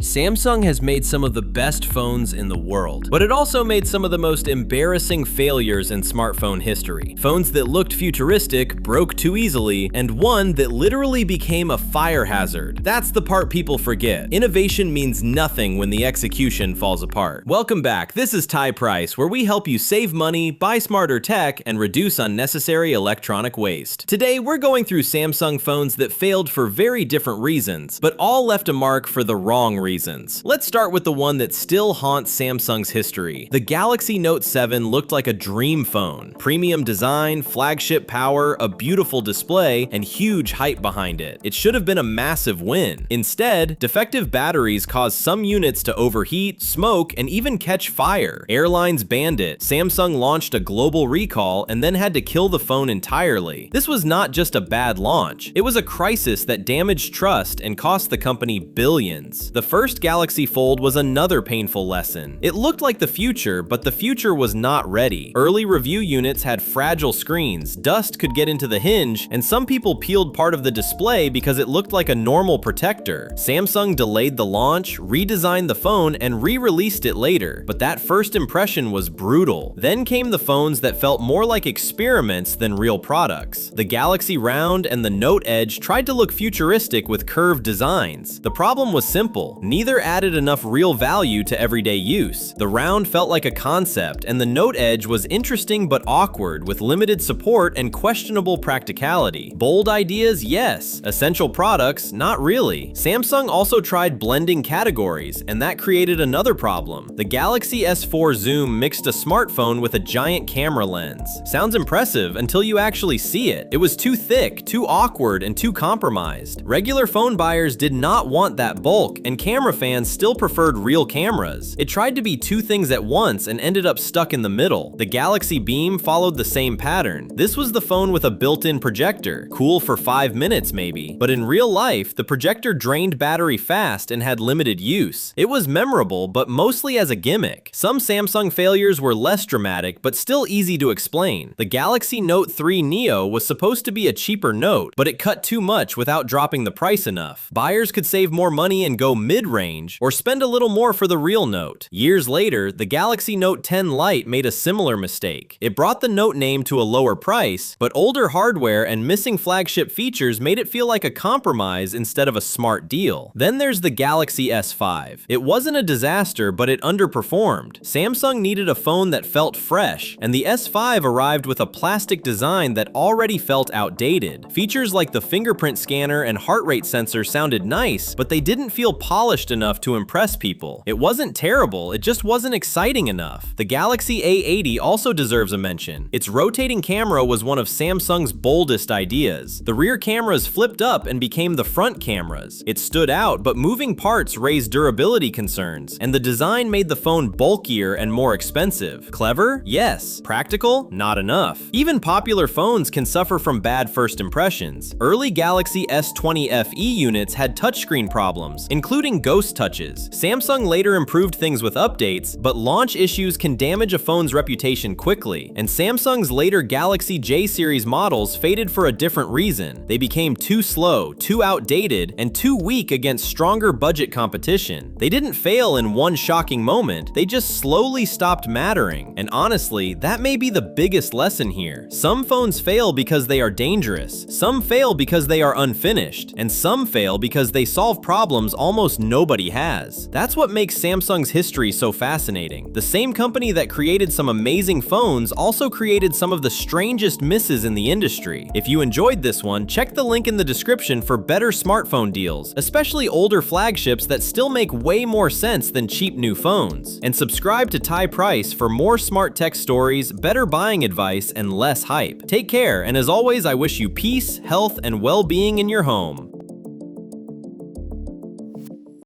Samsung has made some of the best phones in the world, but it also made some of the most embarrassing failures in smartphone history. Phones that looked futuristic, broke too easily, and one that literally became a fire hazard. That's the part people forget. Innovation means nothing when the execution falls apart. Welcome back, this is Pryce, where we help you save money, buy smarter tech, and reduce unnecessary electronic waste. Today, we're going through Samsung phones that failed for very different reasons, but all left a mark for the wrong reasons. Let's start with the one that still haunts Samsung's history. The Galaxy Note 7 looked like a dream phone. Premium design, flagship power, a beautiful display, and huge hype behind it. It should have been a massive win. Instead, defective batteries caused some units to overheat, smoke, and even catch fire. Airlines banned it. Samsung launched a global recall and then had to kill the phone entirely. This was not just a bad launch. It was a crisis that damaged trust and cost the company billions. The first Galaxy Fold was another painful lesson. It looked like the future, but the future was not ready. Early review units had fragile screens, dust could get into the hinge, and some people peeled part of the display because it looked like a normal protector. Samsung delayed the launch, redesigned the phone, and re-released it later, but that first impression was brutal. Then came the phones that felt more like experiments than real products. The Galaxy Round and the Note Edge tried to look futuristic with curved designs. The problem was simple. Neither added enough real value to everyday use. The Round felt like a concept, and the Note Edge was interesting but awkward, with limited support and questionable practicality. Bold ideas, yes. Essential products, not really. Samsung also tried blending categories, and that created another problem. The Galaxy S4 Zoom mixed a smartphone with a giant camera lens. Sounds impressive until you actually see it. It was too thick, too awkward, and too compromised. Regular phone buyers did not want that bulk, and camera fans still preferred real cameras. It tried to be two things at once and ended up stuck in the middle. The Galaxy Beam followed the same pattern. This was the phone with a built-in projector. Cool for 5 minutes maybe, but in real life, the projector drained battery fast and had limited use. It was memorable, but mostly as a gimmick. Some Samsung failures were less dramatic, but still easy to explain. The Galaxy Note 3 Neo was supposed to be a cheaper Note, but it cut too much without dropping the price enough. Buyers could save more money and go mid-range, or spend a little more for the real Note. Years later, the Galaxy Note 10 Lite made a similar mistake. It brought the Note name to a lower price, but older hardware and missing flagship features made it feel like a compromise instead of a smart deal. Then there's the Galaxy S5. It wasn't a disaster, but it underperformed. Samsung needed a phone that felt fresh, and the S5 arrived with a plastic design that already felt outdated. Features like the fingerprint scanner and heart rate sensor sounded nice, but they didn't feel polished enough to impress people. It wasn't terrible, it just wasn't exciting enough. The Galaxy A80 also deserves a mention. Its rotating camera was one of Samsung's boldest ideas. The rear cameras flipped up and became the front cameras. It stood out, but moving parts raised durability concerns, and the design made the phone bulkier and more expensive. Clever? Yes. Practical? Not enough. Even popular phones can suffer from bad first impressions. Early Galaxy S20 FE units had touchscreen problems, including ghost touches. Samsung later improved things with updates, but launch issues can damage a phone's reputation quickly, and Samsung's later Galaxy J series models faded for a different reason. They became too slow, too outdated, and too weak against stronger budget competition. They didn't fail in one shocking moment, they just slowly stopped mattering. And honestly, that may be the biggest lesson here. Some phones fail because they are dangerous, some fail because they are unfinished, and some fail because they solve problems almost nobody has. That's what makes Samsung's history so fascinating. The same company that created some amazing phones also created some of the strangest misses in the industry. If you enjoyed this one, check the link in the description for better smartphone deals, especially older flagships that still make way more sense than cheap new phones. And subscribe to Pryce for more smart tech stories, better buying advice, and less hype. Take care, and as always, I wish you peace, health, and well-being in your home.